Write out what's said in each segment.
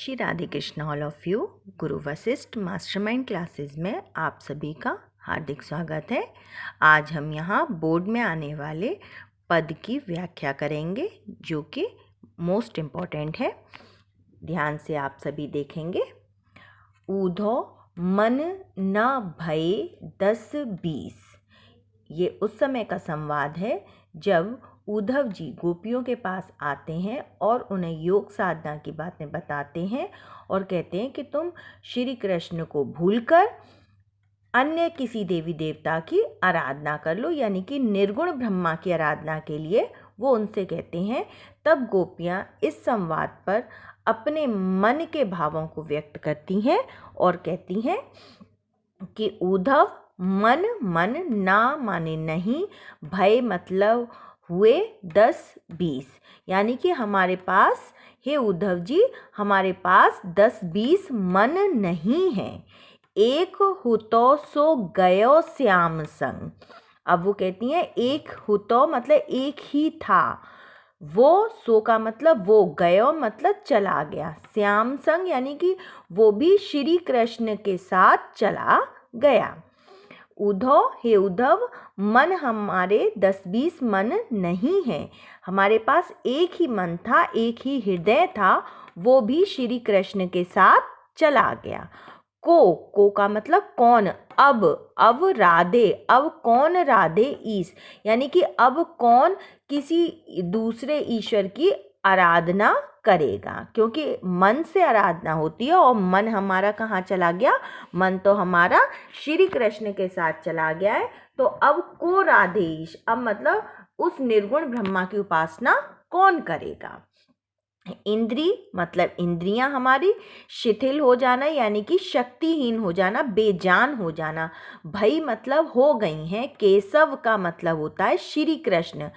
Shri Radhe Krishna all of you. Guru Vashishtha mastermind classes में आप सभी का हार्दिक स्वागत है। आज हम यहाँ बोर्ड में आने वाले पद की व्याख्या करेंगे जो कि मोस्ट इम्पॉर्टेंट है। ध्यान से आप सभी देखेंगे। ऊधो मन न भये 10-20। ये उस समय का संवाद है जब उद्धव जी गोपियों के पास आते हैं और उन्हें योग साधना की बातें बताते हैं और कहते हैं कि तुम श्री कृष्ण को भूलकर अन्य किसी देवी देवता की आराधना कर लो, यानी कि निर्गुण ब्रह्मा की आराधना के लिए वो उनसे कहते हैं। तब गोपियाँ इस संवाद पर अपने मन के भावों को व्यक्त करती हैं और कहती हैं कि उद्धव मन मन ना माने नहीं, भय मतलब हुए 10-20, यानी कि हमारे पास, हे उद्धव जी, हमारे पास 10-20 मन नहीं है। एक हुतो सो गयो श्याम संग। अब वो कहती हैं एक हुतो मतलब एक ही था, वो सो का मतलब वो, गयो मतलब चला गया, श्याम संग यानी कि वो भी श्री कृष्ण के साथ चला गया। उद्धव, हे उद्धव, मन हमारे 10-20 मन नहीं है, हमारे पास एक ही मन था, एक ही हृदय था, वो भी श्री कृष्ण के साथ चला गया। को का मतलब कौन, अब राधे, अब कौन राधे ईश, यानी कि अब कौन किसी दूसरे ईश्वर की आराधना करेगा, क्योंकि मन से आराधना होती है और मन हमारा कहाँ चला गया, मन तो हमारा श्री कृष्ण के साथ चला गया है। तो अब को राधेश, अब मतलब उस निर्गुण ब्रह्मा की उपासना कौन करेगा। इंद्री मतलब इंद्रियां हमारी शिथिल हो जाना, यानी कि शक्तिहीन हो जाना, बेजान हो जाना। भई मतलब हो गई हैं। केशव का मतलब होता है श्री कृष्ण,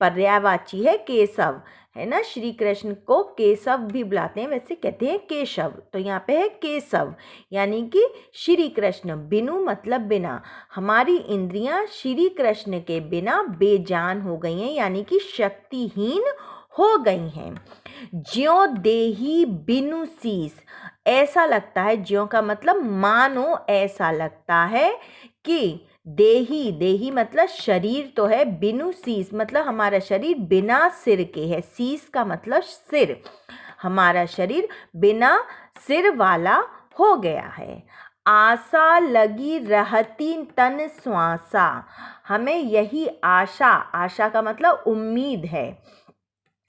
पर्यायवाची है केशव, है ना। श्री कृष्ण को केशव भी बुलाते हैं, वैसे कहते हैं केशव, तो यहाँ पे है केशव यानी कि श्री कृष्ण। बिनु मतलब बिना, हमारी इंद्रियां श्री कृष्ण के बिना बेजान हो गई हैं, यानी कि शक्तिहीन हो गई हैं। ज्यों देही बिनु शीस, ऐसा लगता है, ज्यों का मतलब मानो ऐसा लगता है कि देही, देही मतलब शरीर तो है, बिनु शीस मतलब हमारा शरीर बिना सिर के है, शीस का मतलब सिर, हमारा शरीर बिना सिर वाला हो गया है। आशा लगी रहती तन श्वासा, हमें यही आशा, आशा का मतलब उम्मीद है,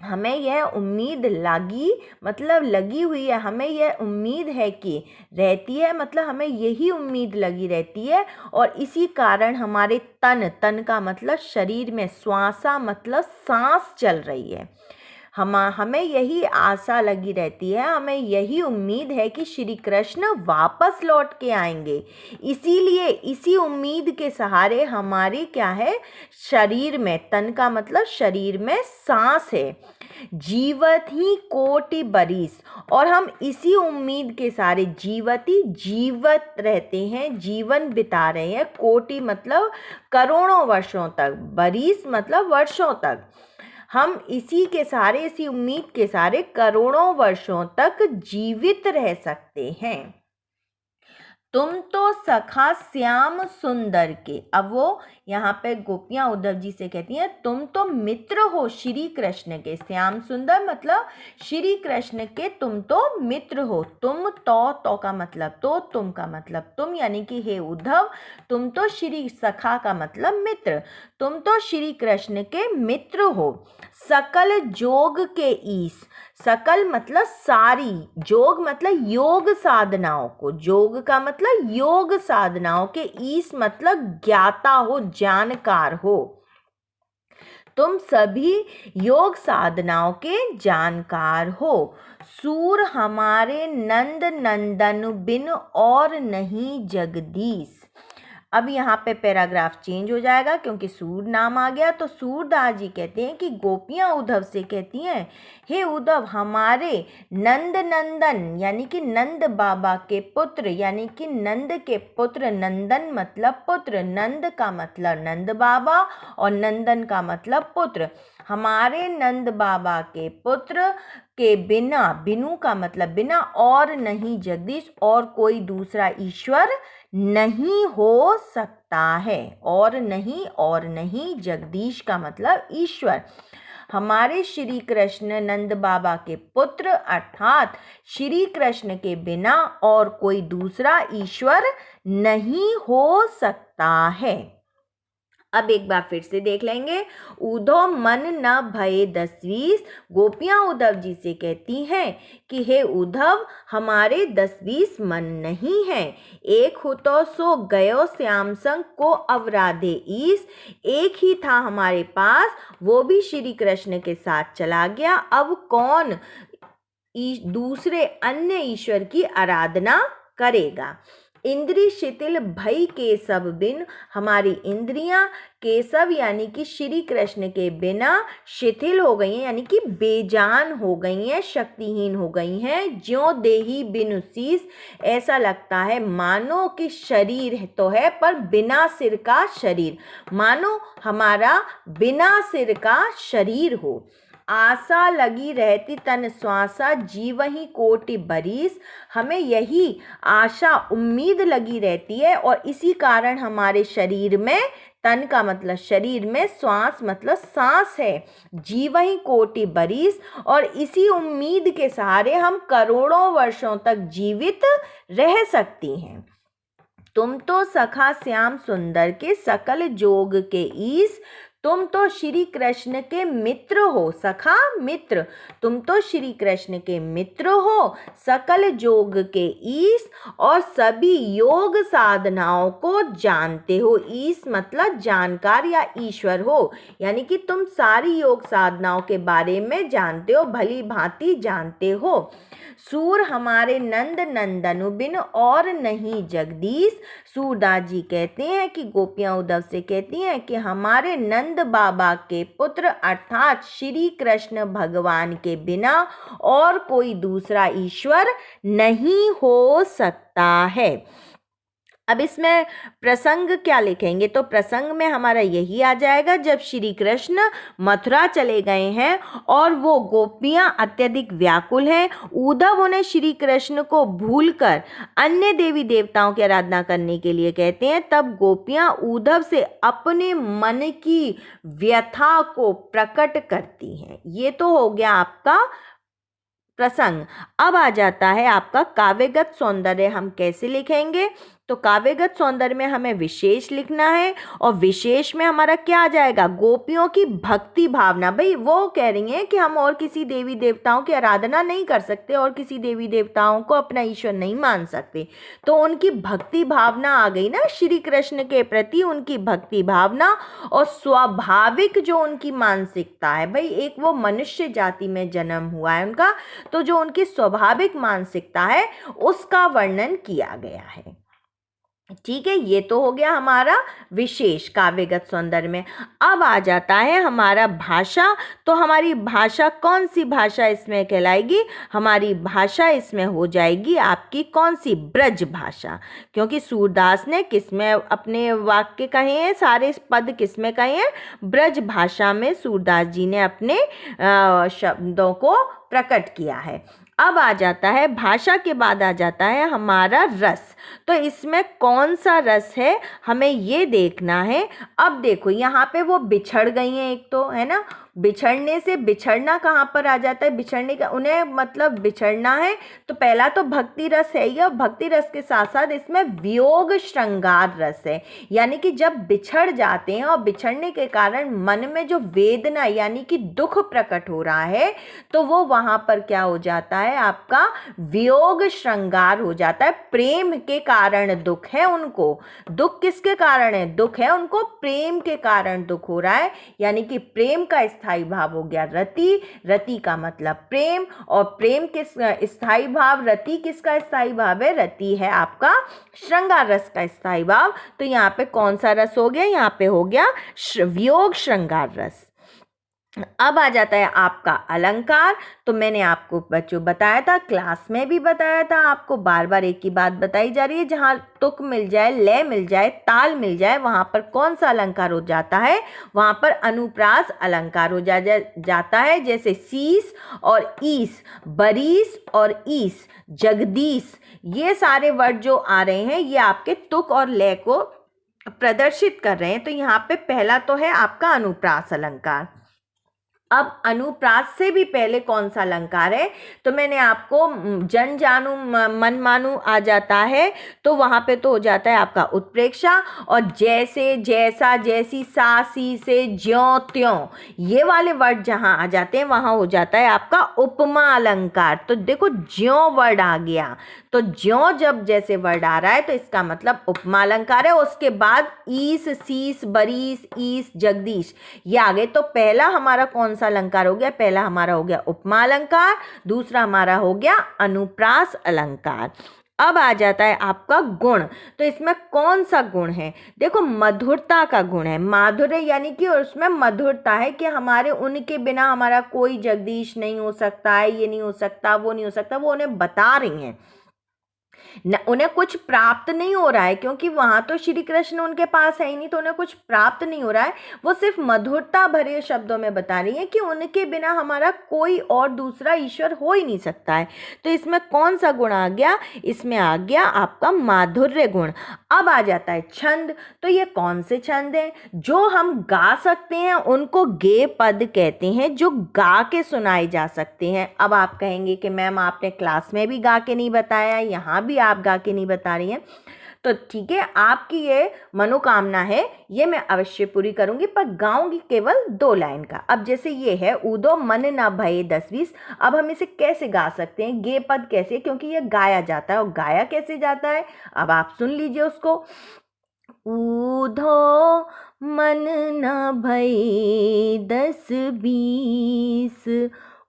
हमें यह उम्मीद लगी मतलब लगी हुई है, हमें यह उम्मीद है कि रहती है, मतलब हमें यही उम्मीद लगी रहती है और इसी कारण हमारे तन, तन का मतलब शरीर में, श्वासा मतलब सांस चल रही है, हमें यही आशा लगी रहती है, हमें यही उम्मीद है कि श्री कृष्ण वापस लौट के आएंगे। इसीलिए इसी उम्मीद के सहारे हमारी क्या है, शरीर में, तन का मतलब शरीर में सांस है। जीवत ही कोटि बरिस, और हम इसी उम्मीद के सारे जीवती, जीवत रहते हैं, जीवन बिता रहे हैं। कोटि मतलब करोड़ों वर्षों तक, बरिस मतलब वर्षों तक, हम इसी के सारे, इसी उम्मीद के सारे करोड़ों वर्षों तक जीवित रह सकते हैं। तुम तो सखा श्याम सुंदर के, अब वो यहाँ पे गोपियाँ उद्धव जी से कहती हैं तुम तो मित्र हो श्री कृष्ण के। श्याम सुंदर मतलब श्री कृष्ण के तुम तो मित्र हो। तुम तो का मतलब तो, तुम का मतलब तुम, यानी कि हे उद्धव, तुम तो श्री, सखा का मतलब मित्र, तुम तो श्री कृष्ण के मित्र हो। सकल जोग के ईश, सकल मतलब सारी, जोग मतलब योग साधनाओं को, जोग का मतलब योग साधनाओं के, ईश मतलब ज्ञाता हो, जानकार हो। तुम सभी योग साधनाओं के जानकार हो। सूर हमारे नंद नंदन बिन और नहीं जगदीश। अब यहाँ पे पैराग्राफ चेंज हो जाएगा क्योंकि सूर नाम आ गया, तो सूरदास जी कहते हैं कि गोपियाँ उद्धव से कहती हैं हे उद्धव, हमारे नंद नंदन यानी कि नंद बाबा के पुत्र, यानी कि नंद के पुत्र, नंदन मतलब पुत्र, नंद का मतलब नंद बाबा और नंदन का मतलब पुत्र, हमारे नंद बाबा के पुत्र के बिना, बिनु का मतलब बिना, और नहीं जगदीश, और कोई दूसरा ईश्वर नहीं हो सकता है। और नहीं जगदीश का मतलब ईश्वर। हमारे श्री कृष्ण नंद बाबा के पुत्र अर्थात श्री कृष्ण के बिना और कोई दूसरा ईश्वर नहीं हो सकता है। अब एक बार फिर से देख लेंगे। उद्धव मन न भये 10-20। गोपियां उद्धव जी से कहती हैं कि हे उद्धव, हमारे 10-20 मन नहीं है। एक हो तो सो गयो श्याम संग को अवराधे ईस। एक ही था हमारे पास, वो भी श्री कृष्ण के साथ चला गया। अब कौन दूसरे अन्य ईश्वर की आराधना करेगा। इंद्री शिथिल भई केशव बिन। हमारी इंद्रियां केशव यानी कि श्री कृष्ण के बिना शिथिल हो गई हैं, यानी कि बेजान हो गई हैं, शक्तिहीन हो गई हैं। ज्यों देही बिनु शीस। ऐसा लगता है मानो कि शरीर तो है पर बिना सिर का शरीर, मानो हमारा बिना सिर का शरीर हो। आशा लगी रहती तन श्वासा जीवहि कोटि बरीस। हमें यही आशा उम्मीद लगी रहती है और इसी कारण हमारे शरीर में, तन का मतलब शरीर में, श्वास मतलब सांस है, जीवहि कोटि बरीस, और इसी उम्मीद के सहारे हम करोड़ों वर्षों तक जीवित रह सकती हैं। तुम तो सखा श्याम सुंदर के सकल जोग के ईस। तुम तो श्री कृष्ण के मित्र हो। सखा मित्र, तुम तो श्री कृष्ण के मित्र हो, सकल जोग के ईस, और सभी योग साधनाओं को जानते हो। ईस मतलब जानकार या ईश्वर हो, यानी कि तुम सारी योग साधनाओं के बारे में जानते हो, भली भांति जानते हो। सूर हमारे नंद नंदनु बिन और नहीं जगदीश। सूरदास जी कहते हैं कि गोपियां उद्धव से कहती हैं कि हमारे नंद बाबा के पुत्र अर्थात श्री कृष्ण भगवान के बिना और कोई दूसरा ईश्वर नहीं हो सकता है। अब इसमें प्रसंग क्या लिखेंगे, तो प्रसंग में हमारा यही आ जाएगा जब श्री कृष्ण मथुरा चले गए हैं और वो गोपियां अत्यधिक व्याकुल हैं। उद्धव उन्हें श्री कृष्ण को भूलकर अन्य देवी देवताओं की आराधना करने के लिए कहते हैं। तब गोपियां उद्धव से अपने मन की व्यथा को प्रकट करती हैं। ये तो हो गया आपका प्रसंग। अब आ जाता है आपका काव्यगत सौंदर्य। हम कैसे लिखेंगे, तो काव्यगत सौंदर्य में हमें विशेष लिखना है और विशेष में हमारा क्या आ जाएगा, गोपियों की भक्ति भावना। भाई वो कह रही हैं कि हम और किसी देवी देवताओं की आराधना नहीं कर सकते और किसी देवी देवताओं को अपना ईश्वर नहीं मान सकते, तो उनकी भक्ति भावना आ गई ना श्री कृष्ण के प्रति, उनकी भक्ति भावना और स्वाभाविक जो उनकी मानसिकता है। भाई एक वो मनुष्य जाति में जन्म हुआ है उनका, तो जो उनकी स्वाभाविक मानसिकता है उसका वर्णन किया गया है। ठीक है, ये तो हो गया हमारा विशेष काव्यगत सौंदर्य में। अब आ जाता है हमारा भाषा। तो हमारी भाषा कौन सी भाषा इसमें कहलाएगी, हमारी भाषा इसमें हो जाएगी आपकी कौन सी, ब्रज भाषा। क्योंकि सूरदास ने किसमें अपने वाक्य कहे हैं, सारे पद किसमें कहे हैं, ब्रज भाषा में सूरदास जी ने अपने शब्दों को प्रकट किया है। अब आ जाता है भाषा के बाद आ जाता है हमारा रस। तो इसमें कौन सा रस है हमें ये देखना है। अब देखो यहाँ पे वो बिछड़ गई हैं, एक तो है ना, बिछड़ने से बिछड़ना कहाँ पर आ जाता है, बिछड़ने का उन्हें मतलब बिछड़ना है, तो पहला तो भक्ति रस है ही, और भक्ति रस के साथ साथ इसमें वियोग श्रृंगार रस है। यानी कि जब बिछड़ जाते हैं और बिछड़ने के कारण मन में जो वेदना यानी कि दुख प्रकट हो रहा है, तो वो वहाँ पर क्या हो जाता है, आपका वियोग श्रृंगार हो जाता है। प्रेम के कारण दुख है उनको, दुख किसके कारण है, दुख है उनको प्रेम के कारण दुख हो रहा है। यानी कि प्रेम का स्थायी भाव हो गया रति, रति का मतलब प्रेम, और प्रेम किस स्थायी भाव, रति किसका स्थायी भाव है, रति है आपका श्रृंगार रस का स्थायी भाव। तो यहाँ पे कौन सा रस हो गया, यहाँ पे हो गया वियोग श्रृंगार रस। अब आ जाता है आपका अलंकार। तो मैंने आपको बच्चों बताया था, क्लास में भी बताया था, आपको बार बार एक ही बात बताई जा रही है, जहाँ तुक मिल जाए, लय मिल जाए, ताल मिल जाए, वहाँ पर कौन सा अलंकार हो जाता है, वहाँ पर अनुप्रास अलंकार हो जाता है। जैसे शीस और ईस, बरीस और ईस, जगदीश, ये सारे वर्ड जो आ रहे हैं ये आपके तुक और लय को प्रदर्शित कर रहे हैं। तो यहाँ पे पहला तो है आपका अनुप्रास अलंकार। अब अनुप्रास से भी पहले कौन सा अलंकार है, तो मैंने आपको जन जानू मन मानू आ जाता है, तो वहाँ पे तो हो जाता है आपका उत्प्रेक्षा। और जैसे, जैसा, जैसी, सा, सी, से, ज्यों त्यों, ये वाले वर्ड जहाँ आ जाते हैं वहाँ हो जाता है आपका उपमा अलंकार। तो देखो ज्यों वर्ड आ गया, तो ज्यों जब जैसे वर्ड आ रहा है तो इसका मतलब उपमा अलंकार है। उसके बाद ईस, शीस, बरीस, ईस, जगदीश, ये आ गए। तो पहला हमारा कौन सा अलंकार हो गया, पहला हमारा हो गया उपमा अलंकार, दूसरा हमारा हो गया अनुप्रास अलंकार। अब आ जाता है आपका गुण। तो इसमें कौन सा गुण है, देखो मधुरता का गुण है। माधुर्य यानी कि उसमें मधुरता है कि हमारे उनके बिना हमारा कोई जगदीश नहीं हो सकता है, ये नहीं हो सकता, वो नहीं हो सकता, वो उन्हें बता रही हैं उन्हें कुछ प्राप्त नहीं हो रहा है, क्योंकि वहां तो श्री कृष्ण उनके पास है ही नहीं, तो उन्हें कुछ प्राप्त नहीं हो रहा है। वो सिर्फ मधुरता भरे शब्दों में बता रही है कि उनके बिना हमारा कोई और दूसरा ईश्वर हो ही नहीं सकता है। तो इसमें कौन सा गुण आ गया, इसमें आ गया आपका माधुर्य गुण। अब आ जाता है छंद। तो ये कौन से छंद हैं जो हम गा सकते हैं, उनको गेय पद कहते हैं, जो गा के सुनाए जा सकते हैं। अब आप कहेंगे कि मैम आपने क्लास में भी गा के नहीं बताया, यहाँ भी आप गा के नहीं बता रही हैं। तो ठीक है, आपकी ये मनोकामना है, ये मैं अवश्य पूरी करूंगी, पर गाऊंगी केवल 2 लाइन का। अब जैसे ये है ऊदो मन न भये 10-20, अब हम इसे कैसे गा सकते हैं, गे पद कैसे, क्योंकि ये गाया जाता है। और गाया कैसे जाता है, अब आप सुन लीजिए उसको। ऊधो मन न भये 10-20,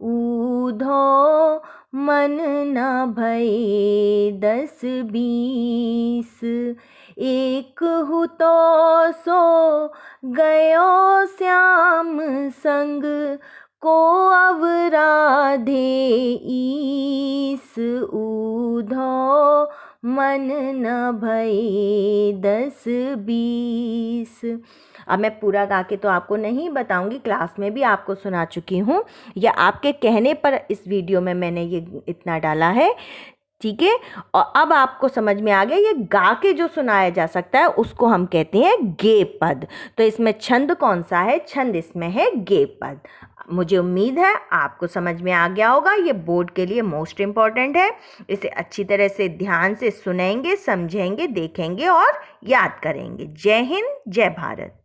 ऊधो मन न भये 10-20, एक हु तो सो गयो श्याम संग, को अवराधे ईस, ऊधो मन न भये 10-20। अब मैं पूरा गा के तो आपको नहीं बताऊंगी, क्लास में भी आपको सुना चुकी हूँ, या आपके कहने पर इस वीडियो में मैंने ये इतना डाला है, ठीक है। और अब आपको समझ में आ गया, ये गा के जो सुनाया जा सकता है उसको हम कहते हैं गेय पद। तो इसमें छंद कौन सा है, छंद इसमें है गेय पद। मुझे उम्मीद है आपको समझ में आ गया होगा। ये बोर्ड के लिए मोस्ट इम्पॉर्टेंट है, इसे अच्छी तरह से ध्यान से सुनेंगे, समझेंगे, देखेंगे और याद करेंगे। जय हिंद, जय भारत।